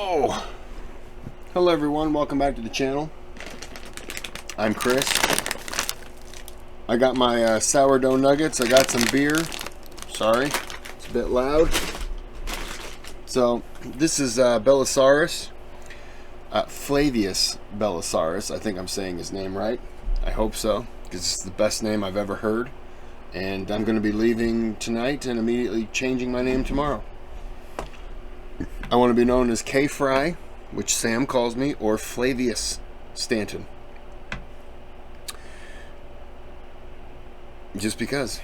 Oh! Hello everyone, welcome back to the channel. I'm Kris. I got my sourdough nuggets, I got some beer. Sorry, it's a bit loud. So, this is Belisarius. Flavius Belisarius, I think I'm saying his name right. I hope so, because it's the best name I've ever heard. And I'm going to be leaving tonight and immediately changing my name tomorrow. I want to be known as K-Fry, which Sam calls me, or Flavius Stanton. Just because.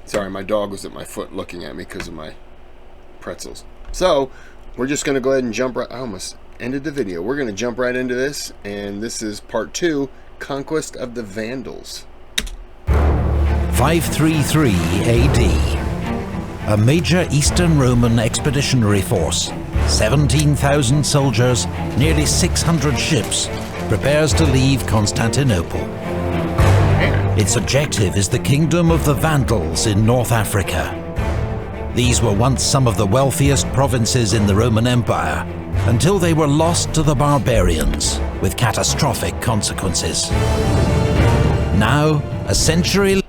Sorry, my dog was at my foot looking at me because of my pretzels. So, we're just going to go ahead and jump right... I almost ended the video. We're going to jump right into this, and this is part 2, Conquest of the Vandals. 533 AD. A major Eastern Roman expeditionary force, 17,000 soldiers, nearly 600 ships, prepares to leave Constantinople. Its objective is the kingdom of the Vandals in North Africa. These were once some of the wealthiest provinces in the Roman Empire, until they were lost to the barbarians, with catastrophic consequences. Now, a century later,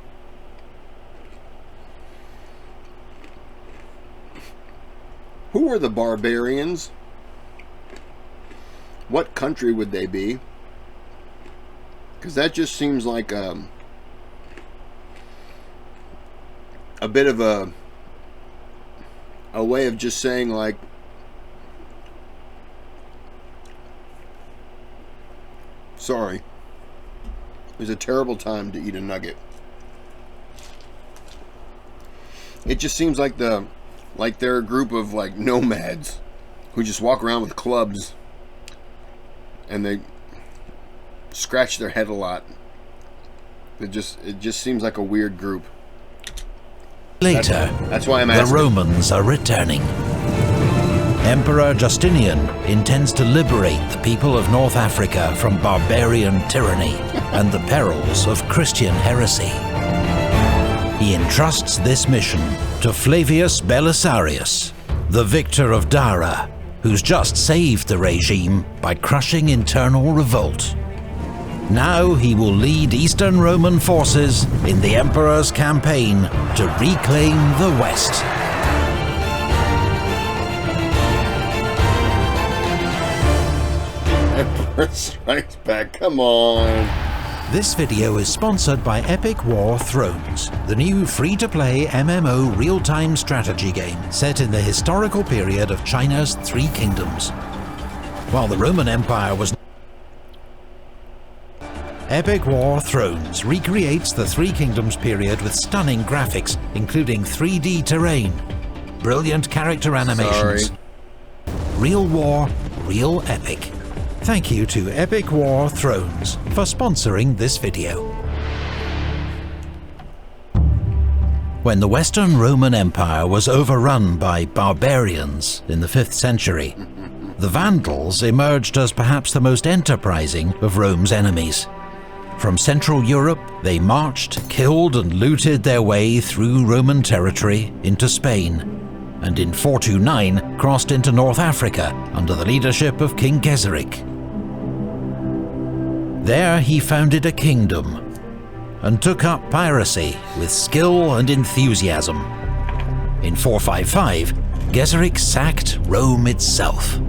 who were the barbarians? What country would they be? Because that just seems like a bit of a way of just saying, like, sorry, it was a terrible time to eat a nugget. It just seems like they're a group of like nomads who just walk around with clubs and they scratch their head a lot. It just seems like a weird group. Later, that's why I'm asking. The Romans are returning. Emperor Justinian intends to liberate the people of North Africa from barbarian tyranny and the perils of Christian heresy. He entrusts this mission to Flavius Belisarius, the victor of Dara, who's just saved the regime by crushing internal revolt. Now he will lead Eastern Roman forces in the Emperor's campaign to reclaim the West. Emperor Strikes Back, come on. This video is sponsored by Epic War Thrones, the new free-to-play MMO real-time strategy game set in the historical period of China's Three Kingdoms. While the Roman Empire was... Epic War Thrones recreates the Three Kingdoms period with stunning graphics, including 3D terrain, brilliant character animations. Sorry. Real war, real epic. Thank you to Epic War Thrones for sponsoring this video. When the Western Roman Empire was overrun by barbarians in the 5th century, the Vandals emerged as perhaps the most enterprising of Rome's enemies. From Central Europe, they marched, killed and looted their way through Roman territory into Spain, and in 429 crossed into North Africa under the leadership of King Gesaric. There he founded a kingdom and took up piracy with skill and enthusiasm. In 455, Gesaric sacked Rome itself.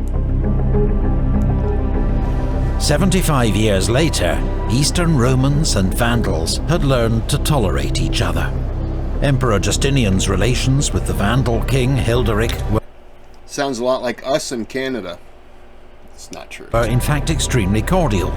75 years later, Eastern Romans and Vandals had learned to tolerate each other. Emperor Justinian's relations with the Vandal king Hilderic were... Sounds a lot like us in Canada. It's not true. ...were in fact extremely cordial.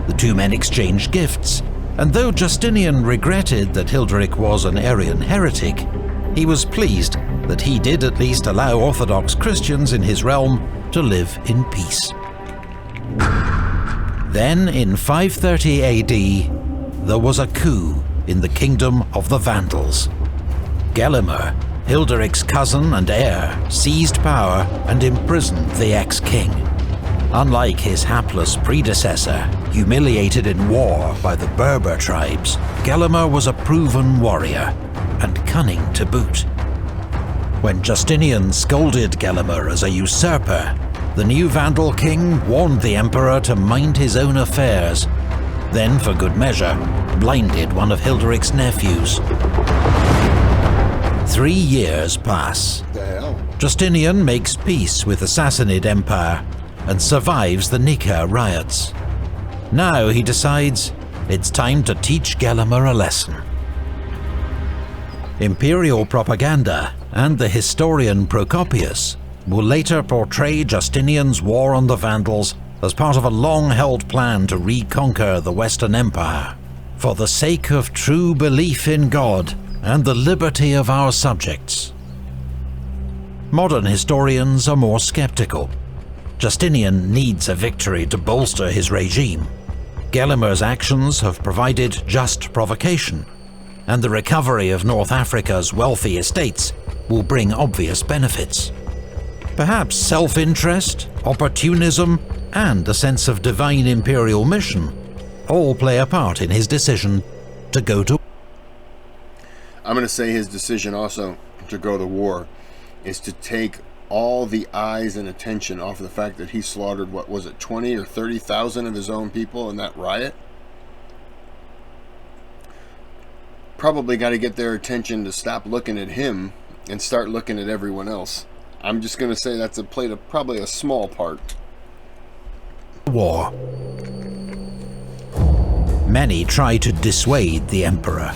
The two men exchanged gifts, and though Justinian regretted that Hilderic was an Arian heretic, he was pleased that he did at least allow Orthodox Christians in his realm to live in peace. Then, in 530 AD, there was a coup in the kingdom of the Vandals. Gelimer, Hilderic's cousin and heir, seized power and imprisoned the ex-king. Unlike his hapless predecessor, humiliated in war by the Berber tribes, Gelimer was a proven warrior, and cunning to boot. When Justinian scolded Gelimer as a usurper, the new Vandal king warned the emperor to mind his own affairs, then, for good measure, blinded one of Hilderic's nephews. 3 years pass. The hell? Justinian makes peace with the Sassanid Empire and survives the Nika riots. Now he decides it's time to teach Gelimer a lesson. Imperial propaganda and the historian Procopius will later portray Justinian's war on the Vandals as part of a long-held plan to reconquer the Western Empire, for the sake of true belief in God and the liberty of our subjects. Modern historians are more skeptical. Justinian needs a victory to bolster his regime. Gelimer's actions have provided just provocation, and the recovery of North Africa's wealthy estates will bring obvious benefits. Perhaps self-interest, opportunism, and a sense of divine imperial mission all play a part in his decision to go to... I'm going to say his decision also to go to war is to take all the eyes and attention off of the fact that he slaughtered, what was it, 20 or 30,000 of his own people in that riot? Probably got to get their attention to stop looking at him and start looking at everyone else. I'm just going to say that's played probably a small part. War. Many try to dissuade the emperor.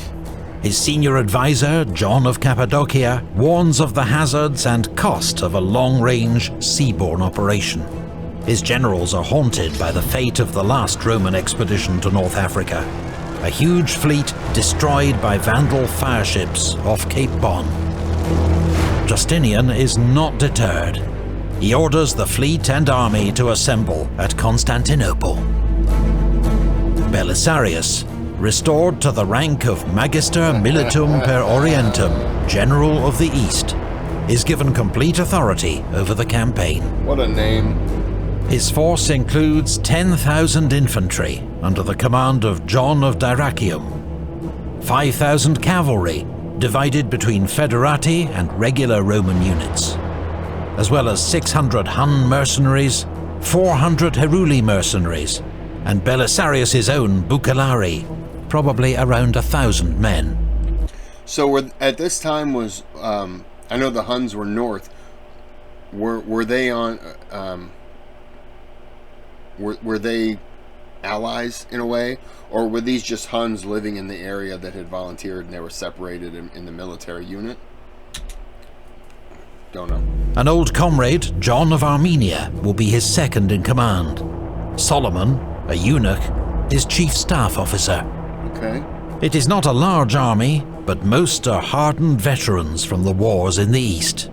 His senior advisor, John of Cappadocia, warns of the hazards and cost of a long-range, seaborne operation. His generals are haunted by the fate of the last Roman expedition to North Africa, a huge fleet destroyed by Vandal fireships off Cape Bon. Justinian is not deterred. He orders the fleet and army to assemble at Constantinople. Belisarius, restored to the rank of Magister Militum per Orientem, General of the East, is given complete authority over the campaign. What a name. His force includes 10,000 infantry under the command of John of Dyrrachium, 5,000 cavalry divided between Federati and regular Roman units, as well as 600 Hun mercenaries, 400 Heruli mercenaries, and Belisarius' own Bucellari, probably around 1,000 men. So at this time was, I know the Huns were north. Were they on? Were they allies in a way, or were these just Huns living in the area that had volunteered and they were separated in the military unit? Don't know. An old comrade, John of Armenia, will be his second in command. Solomon, a eunuch, is chief staff officer. Okay. It is not a large army, but most are hardened veterans from the wars in the east.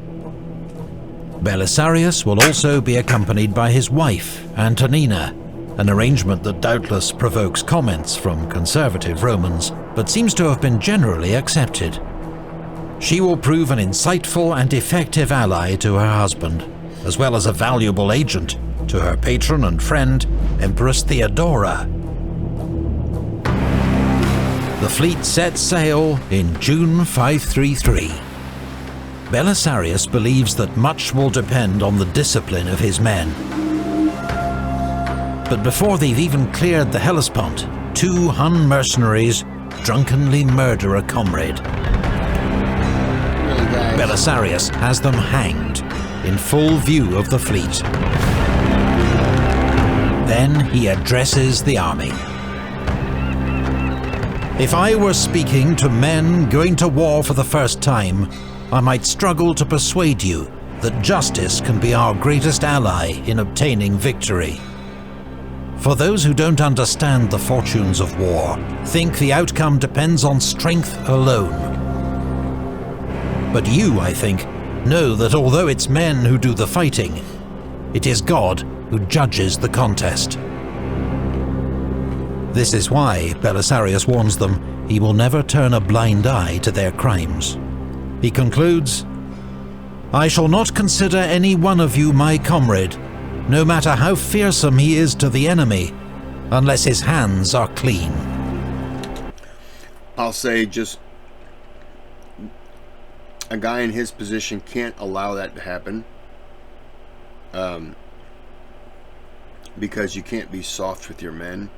Belisarius will also be accompanied by his wife, Antonina, an arrangement that doubtless provokes comments from conservative Romans, but seems to have been generally accepted. She will prove an insightful and effective ally to her husband, as well as a valuable agent to her patron and friend, Empress Theodora. The fleet sets sail in June 533. Belisarius believes that much will depend on the discipline of his men. But before they've even cleared the Hellespont, 2 Hun mercenaries drunkenly murder a comrade. Really, guys? Belisarius has them hanged in full view of the fleet. Then he addresses the army. If I were speaking to men going to war for the first time, I might struggle to persuade you that justice can be our greatest ally in obtaining victory. For those who don't understand the fortunes of war, think the outcome depends on strength alone. But you, I think, know that although it's men who do the fighting, it is God who judges the contest. This is why Belisarius warns them he will never turn a blind eye to their crimes. He concludes, "I shall not consider any one of you my comrade, no matter how fearsome he is to the enemy, unless his hands are clean." I'll say just a guy in his position can't allow that to happen. because you can't be soft with your men.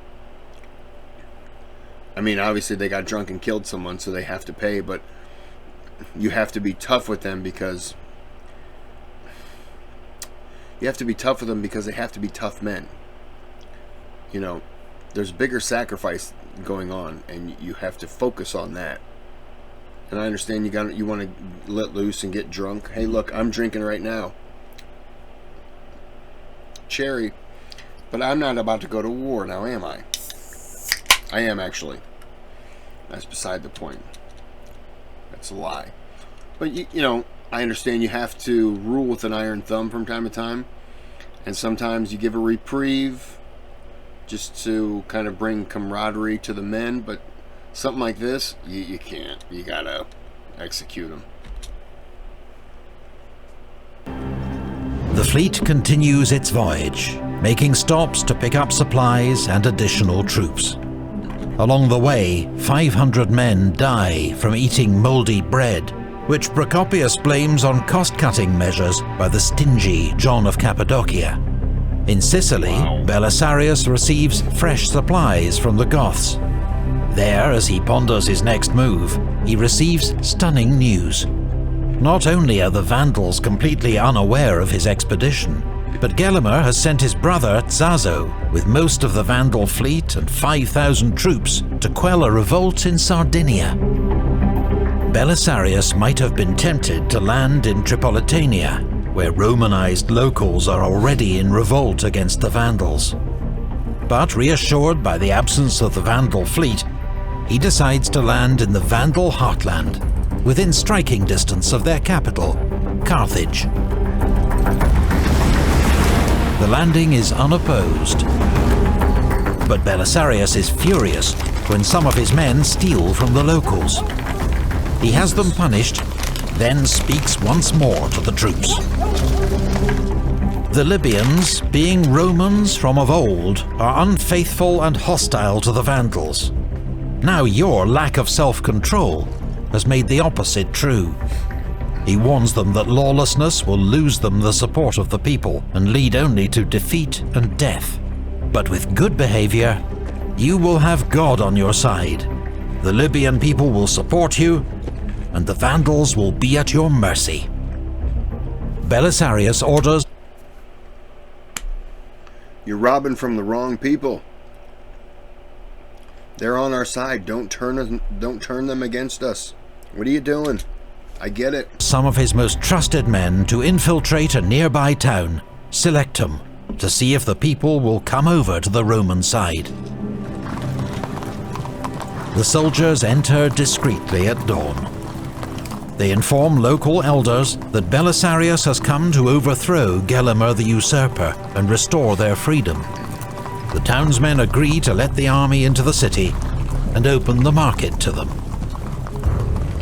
I mean, obviously they got drunk and killed someone, so they have to pay, but you have to be tough with them because they have to be tough men. You know, there's bigger sacrifice going on, and you have to focus on that. And I understand you want to let loose and get drunk. Hey, look, I'm drinking right now. Cherry. But I'm not about to go to war now, am I? I am, actually. That's beside the point. That's a lie. But, you know, I understand you have to rule with an iron thumb from time to time. And sometimes you give a reprieve just to kind of bring camaraderie to the men. But something like this, you can't. You gotta execute them. The fleet continues its voyage, making stops to pick up supplies and additional troops. Along the way, 500 men die from eating mouldy bread, which Procopius blames on cost-cutting measures by the stingy John of Cappadocia. In Sicily, Belisarius receives fresh supplies from the Goths. There, as he ponders his next move, he receives stunning news. Not only are the Vandals completely unaware of his expedition, but Gelimer has sent his brother Zazo with most of the Vandal fleet and 5,000 troops to quell a revolt in Sardinia. Belisarius might have been tempted to land in Tripolitania, where Romanized locals are already in revolt against the Vandals. But reassured by the absence of the Vandal fleet, he decides to land in the Vandal heartland, within striking distance of their capital, Carthage. The landing is unopposed, but Belisarius is furious when some of his men steal from the locals. He has them punished, then speaks once more to the troops. The Libyans, being Romans from of old, are unfaithful and hostile to the Vandals. Now your lack of self-control has made the opposite true. He warns them that lawlessness will lose them the support of the people and lead only to defeat and death. But with good behavior, you will have God on your side. The Libyan people will support you, and the Vandals will be at your mercy. Belisarius orders, "You're robbing from the wrong people. They're on our side. Don't turn them against us. What are you doing? I get it." Some of his most trusted men to infiltrate a nearby town, Selectum, to see if the people will come over to the Roman side. The soldiers enter discreetly at dawn. They inform local elders that Belisarius has come to overthrow Gelimer the usurper and restore their freedom. The townsmen agree to let the army into the city and open the market to them.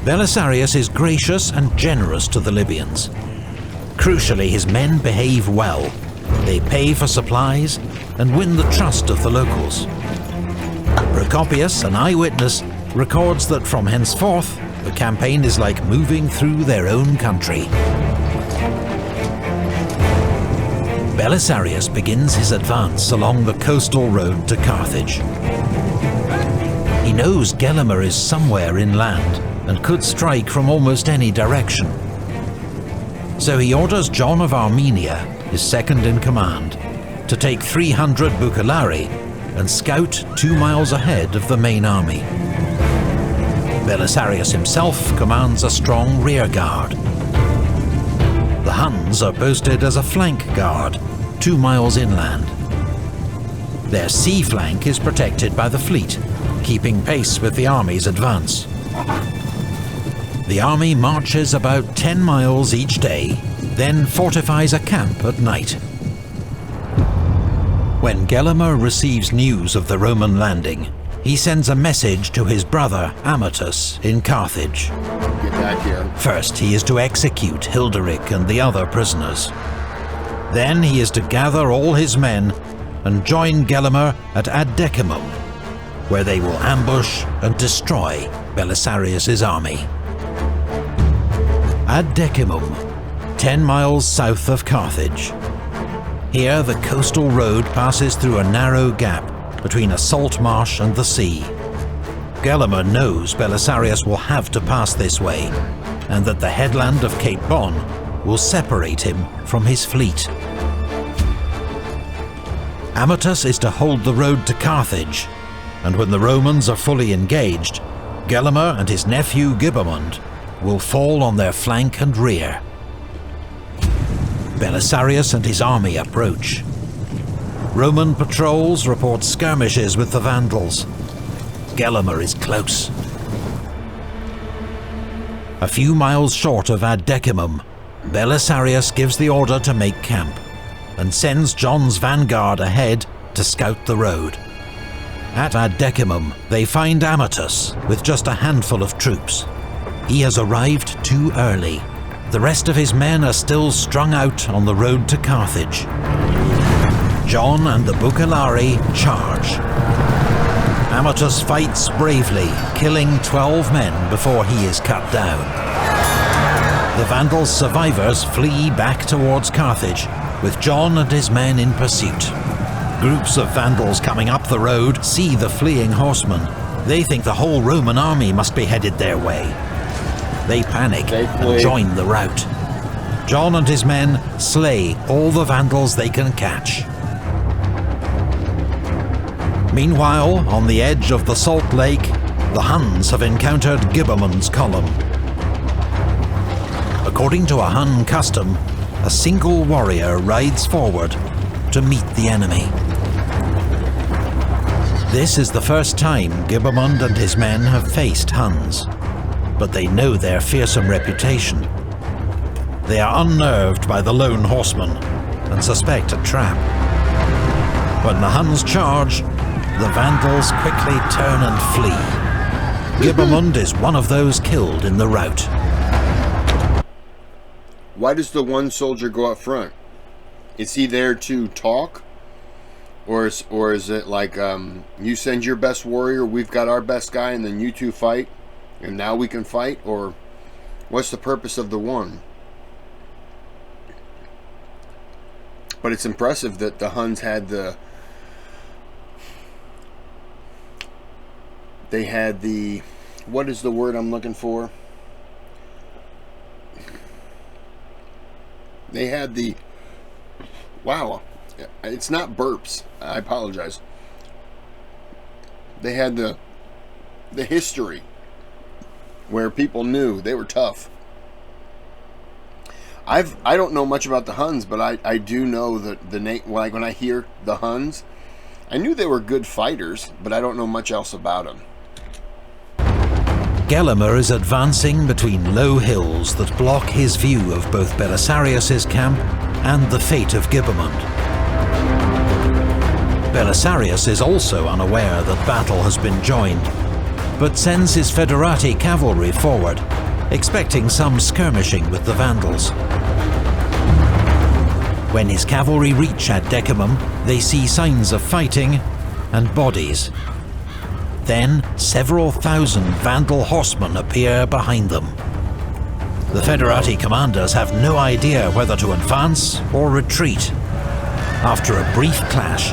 Belisarius is gracious and generous to the Libyans. Crucially, his men behave well. They pay for supplies and win the trust of the locals. Procopius, an eyewitness, records that from henceforth, the campaign is like moving through their own country. Belisarius begins his advance along the coastal road to Carthage. He knows Gelimer is somewhere inland and could strike from almost any direction. So he orders John of Armenia, his second in command, to take 300 bucellari and scout 2 miles ahead of the main army. Belisarius himself commands a strong rear guard. The Huns are posted as a flank guard, 2 miles inland. Their sea flank is protected by the fleet, keeping pace with the army's advance. The army marches about 10 miles each day, then fortifies a camp at night. When Gelimer receives news of the Roman landing, he sends a message to his brother Amatus in Carthage. Get back here. First, he is to execute Hilderic and the other prisoners. Then he is to gather all his men and join Gelimer at Addecimum, where they will ambush and destroy Belisarius's army. Addecimum, 10 miles south of Carthage. Here the coastal road passes through a narrow gap between a salt marsh and the sea. Gelimer knows Belisarius will have to pass this way, and that the headland of Cape Bon will separate him from his fleet. Amatus is to hold the road to Carthage, and when the Romans are fully engaged, Gelimer and his nephew Gibamund will fall on their flank and rear. Belisarius and his army approach. Roman patrols report skirmishes with the Vandals. Gelimer is close. A few miles short of Ad Decimum, Belisarius gives the order to make camp, and sends John's vanguard ahead to scout the road. At Ad Decimum, they find Amatus with just a handful of troops. He has arrived too early. The rest of his men are still strung out on the road to Carthage. John and the Bucellari charge. Amatus fights bravely, killing 12 men before he is cut down. The Vandals' survivors flee back towards Carthage, with John and his men in pursuit. Groups of Vandals coming up the road see the fleeing horsemen. They think the whole Roman army must be headed their way. They panic and join the rout. John and his men slay all the Vandals they can catch. Meanwhile, on the edge of the Salt Lake, the Huns have encountered Gibamund's column. According to a Hun custom, a single warrior rides forward to meet the enemy. This is the first time Gibamund and his men have faced Huns, but they know their fearsome reputation. They are unnerved by the lone horseman and suspect a trap. When the Huns charge, the Vandals quickly turn and flee. Gibamund is one of those killed in the rout. Why does the one soldier go up front? Is he there to talk? Or is it like, you send your best warrior, we've got our best guy, and then you two fight, and now we can fight? Or what's the purpose of the one? But it's impressive that the Huns had the... They had the... What is the word I'm looking for? They had the... Wow. It's not burps. I apologize. They had the history where people knew they were tough. I don't know much about the Huns, but I do know that the name, like when I hear the Huns, I knew they were good fighters, but I don't know much else about them. Gelimer is advancing between low hills that block his view of both Belisarius' camp and the fate of Gibamund. Belisarius is also unaware that battle has been joined, but sends his Federati cavalry forward, expecting some skirmishing with the Vandals. When his cavalry reach Ad Decimum, they see signs of fighting and bodies. Then, several thousand Vandal horsemen appear behind them. The Federati commanders have no idea whether to advance or retreat. After a brief clash,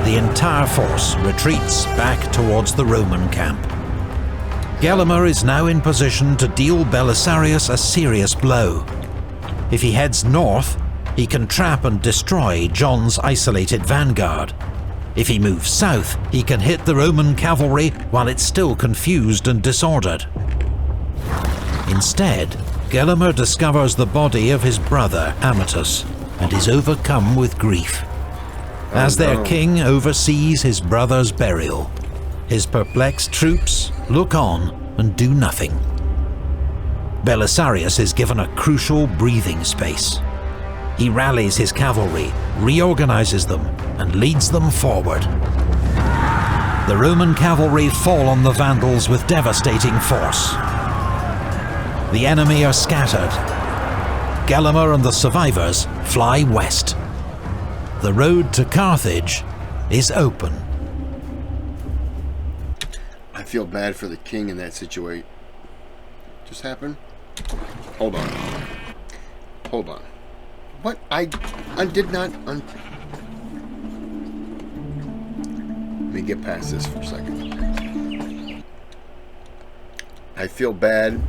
the entire force retreats back towards the Roman camp. Gelimer is now in position to deal Belisarius a serious blow. If he heads north, he can trap and destroy John's isolated vanguard. If he moves south, he can hit the Roman cavalry while it's still confused and disordered. Instead, Gelimer discovers the body of his brother Amatus and is overcome with grief. As their king oversees his brother's burial, his perplexed troops look on and do nothing. Belisarius is given a crucial breathing space. He rallies his cavalry, reorganizes them, and leads them forward. The Roman cavalry fall on the Vandals with devastating force. The enemy are scattered. Gelimer and the survivors fly west. The road to Carthage is open. I feel bad for the king in that situation. Just happened? Hold on. Hold on. What? I did not... Let me get past this for a second. I feel bad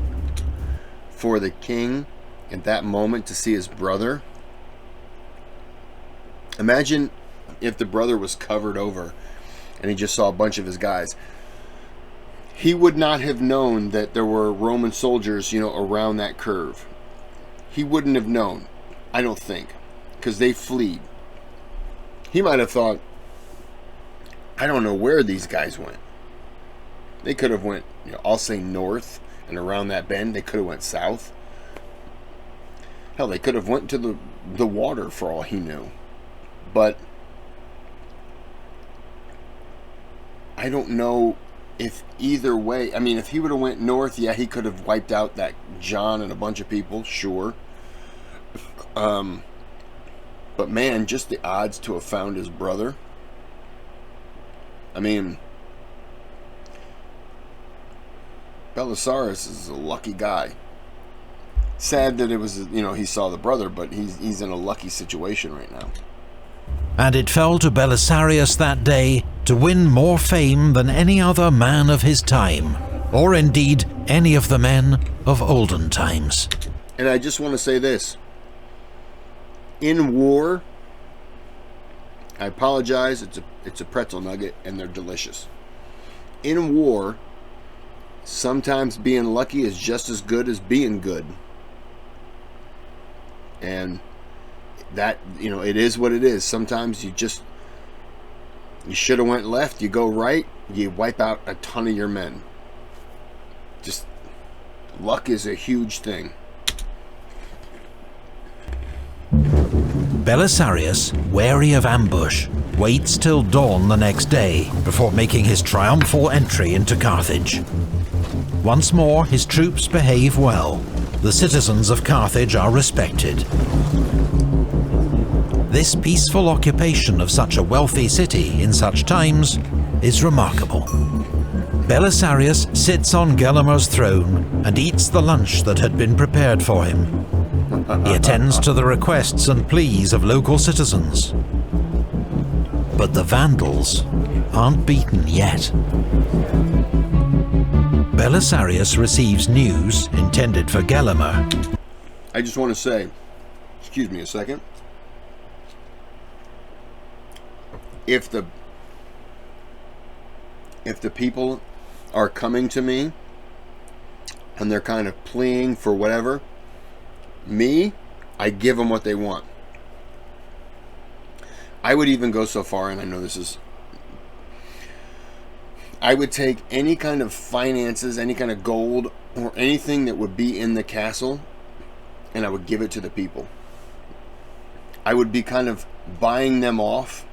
for the king at that moment to see his brother. Imagine if the brother was covered over and he just saw a bunch of his guys. He would not have known that there were Roman soldiers, around that curve. He wouldn't have known, I don't think, because they fled. He might have thought, I don't know where these guys went. They could have went, I'll say north and around that bend. They could have went south. Hell, they could have went to the water for all he knew. But I don't know if either way. I mean, if he would have went north, yeah, he could have wiped out that John and a bunch of people, sure. But man, just the odds to have found his brother. I mean, Belisarius is a lucky guy. Sad that it was, he saw the brother, but he's in a lucky situation right now. And it fell to Belisarius that day to win more fame than any other man of his time, or indeed any of the men of olden times. And I just want to say this. In war, I apologize, it's a pretzel nugget and they're delicious. In war, sometimes being lucky is just as good as being good. And that, it is what it is. Sometimes you should have went left, you go right, you wipe out a ton of your men. Just, luck is a huge thing. Belisarius, wary of ambush, waits till dawn the next day before making his triumphal entry into Carthage. Once more, his troops behave well. The citizens of Carthage are respected. This peaceful occupation of such a wealthy city in such times is remarkable. Belisarius sits on Gelimer's throne and eats the lunch that had been prepared for him. He attends to the requests and pleas of local citizens. But the Vandals aren't beaten yet. Belisarius receives news intended for Gelimer. I just want to say, excuse me a second. If the people are coming to me and they're kind of pleading for whatever, I give them what they want. I would even go so far, and I know this is, I would take any kind of finances, any kind of gold, or anything that would be in the castle, and I would give it to the people. I would be kind of buying them off.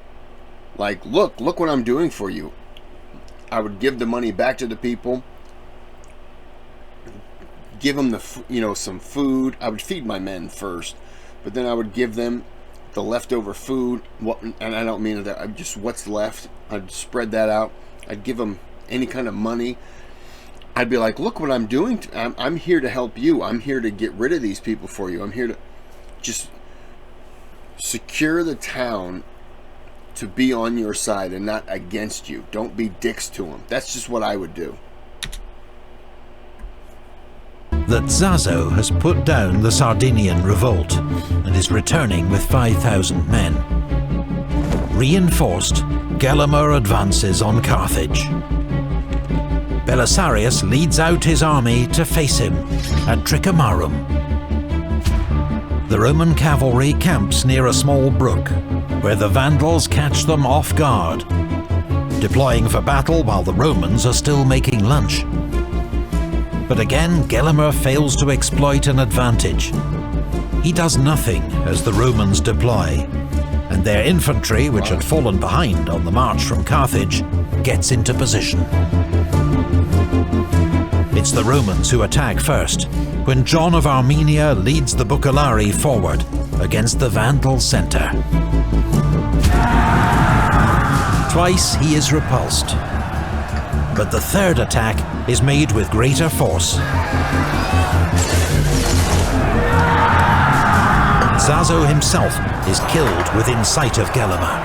Like, look what I'm doing for you. I would give the money back to the people. Give them some food. I would feed my men first, but then I would give them the leftover food. And I don't mean that. Just what's left. I'd spread that out. I'd give them any kind of money. I'd be like, look what I'm doing. I'm here to help you. I'm here to get rid of these people for you. I'm here to just secure the town to be on your side and not against you. Don't be dicks to them. That's just what I would do. That Zazo has put down the Sardinian revolt and is returning with 5,000 men. Reinforced, Gelimer advances on Carthage. Belisarius leads out his army to face him at Tricomarum. The Roman cavalry camps near a small brook, where the Vandals catch them off guard, deploying for battle while the Romans are still making lunch. But again, Gelimer fails to exploit an advantage. He does nothing as the Romans deploy, and their infantry, which had fallen behind on the march from Carthage, gets into position. It's the Romans who attack first, when John of Armenia leads the Bucellari forward against the Vandal centre. Twice he is repulsed, but the third attack is made with greater force. Zazo himself is killed within sight of Gelimer.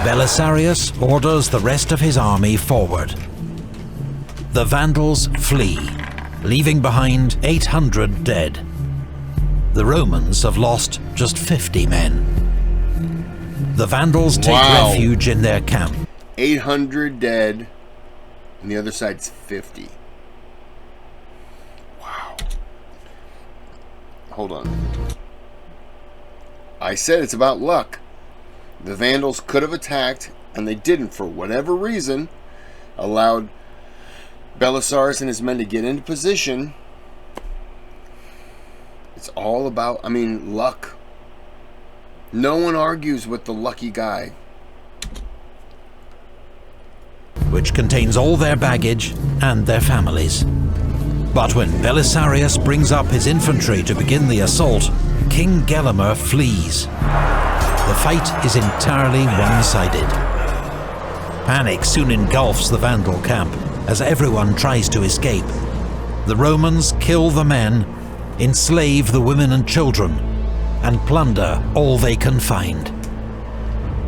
Belisarius orders the rest of his army forward. The Vandals flee, leaving behind 800 dead. The Romans have lost just 50 men. The Vandals take refuge in their camp. 800 dead, and the other side's 50. Wow. Hold on. I said it's about luck. The Vandals could have attacked, and they didn't for whatever reason. Allowed Belisarius and his men to get into position. It's all about, luck. No one argues with the lucky guy. Which contains all their baggage and their families. But when Belisarius brings up his infantry to begin the assault, King Gelimer flees. The fight is entirely one-sided. Panic soon engulfs the Vandal camp as everyone tries to escape. The Romans kill the men, enslave the women and children, and plunder all they can find.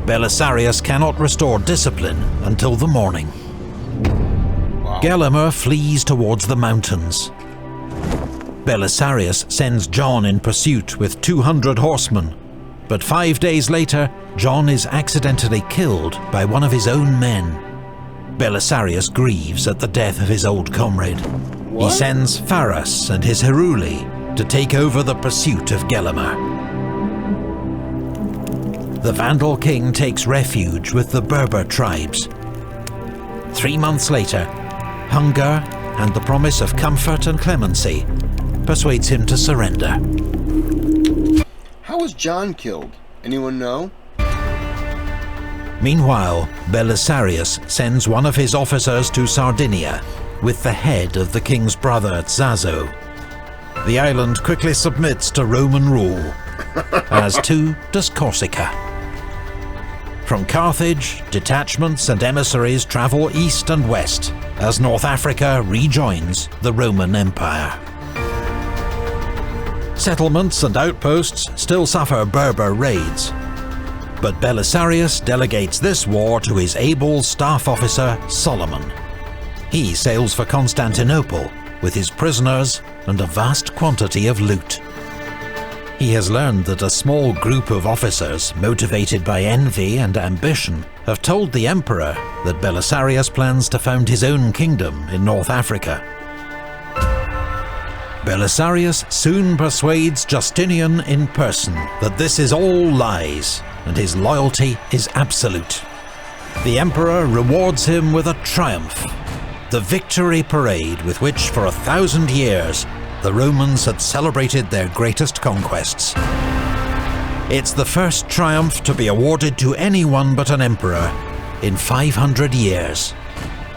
Belisarius cannot restore discipline until the morning. Gelimer flees towards the mountains. Belisarius sends John in pursuit with 200 horsemen, but 5 days later, John is accidentally killed by one of his own men. Belisarius grieves at the death of his old comrade. He sends Pharas and his Heruli to take over the pursuit of Gelimer. The Vandal king takes refuge with the Berber tribes. 3 months later, hunger and the promise of comfort and clemency persuades him to surrender. How was John killed? Anyone know? Meanwhile, Belisarius sends one of his officers to Sardinia with the head of the king's brother Zazo. The island quickly submits to Roman rule, as too does Corsica. From Carthage, detachments and emissaries travel east and west as North Africa rejoins the Roman Empire. Settlements and outposts still suffer Berber raids, but Belisarius delegates this war to his able staff officer Solomon. He sails for Constantinople with his prisoners and a vast quantity of loot. He has learned that a small group of officers, motivated by envy and ambition, have told the emperor that Belisarius plans to found his own kingdom in North Africa. Belisarius soon persuades Justinian in person that this is all lies, and his loyalty is absolute. The emperor rewards him with a triumph, the victory parade with which for 1,000 years the Romans had celebrated their greatest conquests. It's the first triumph to be awarded to anyone but an emperor in 500 years.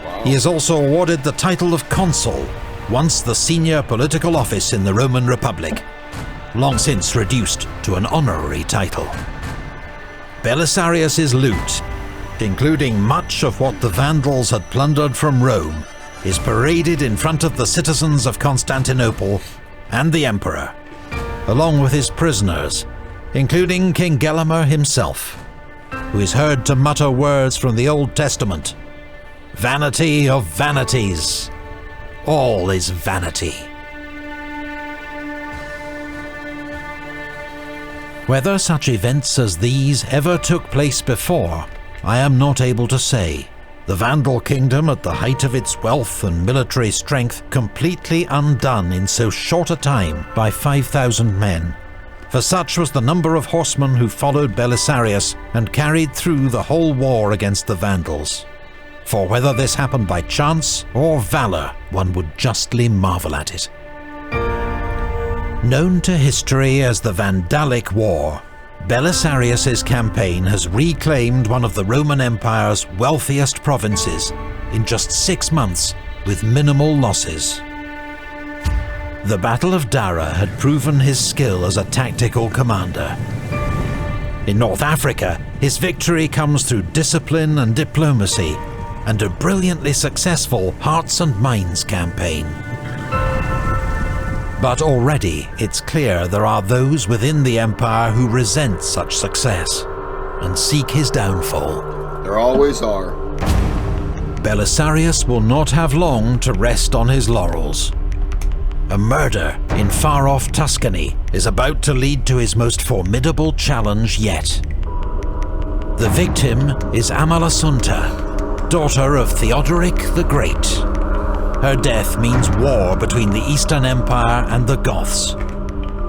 Wow. He is also awarded the title of consul, once the senior political office in the Roman Republic, long since reduced to an honorary title. Belisarius's loot, including much of what the Vandals had plundered from Rome, is paraded in front of the citizens of Constantinople and the emperor, along with his prisoners, including King Gelimer himself, who is heard to mutter words from the Old Testament. Vanity of vanities, all is vanity. Whether such events as these ever took place before, I am not able to say. The Vandal kingdom at the height of its wealth and military strength completely undone in so short a time by 5,000 men. For such was the number of horsemen who followed Belisarius and carried through the whole war against the Vandals. For whether this happened by chance or valour, one would justly marvel at it. Known to history as the Vandalic War, Belisarius's campaign has reclaimed one of the Roman Empire's wealthiest provinces in just 6 months with minimal losses. The Battle of Dara had proven his skill as a tactical commander. In North Africa, his victory comes through discipline and diplomacy, and a brilliantly successful Hearts and Minds campaign. But already it's clear there are those within the empire who resent such success and seek his downfall. There always are. Belisarius will not have long to rest on his laurels. A murder in far-off Tuscany is about to lead to his most formidable challenge yet. The victim is Amalasuntha, daughter of Theodoric the Great. Her death means war between the Eastern Empire and the Goths.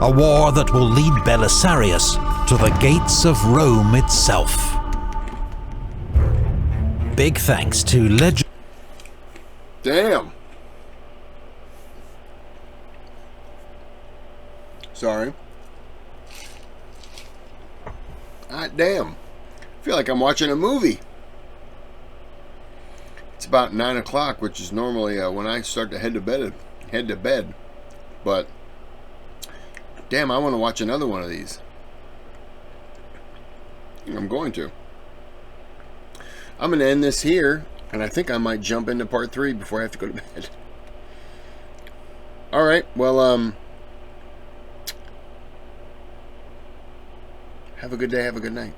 A war that will lead Belisarius to the gates of Rome itself. Big thanks to legend. Damn. Sorry. God damn. I feel like I'm watching a movie. It's about 9 o'clock, which is normally when I start to head to bed. But damn, I want to watch another one of these. I'm going to. I'm going to end this here, and I think I might jump into part 3 before I have to go to bed. All right. Well, have a good day. Have a good night.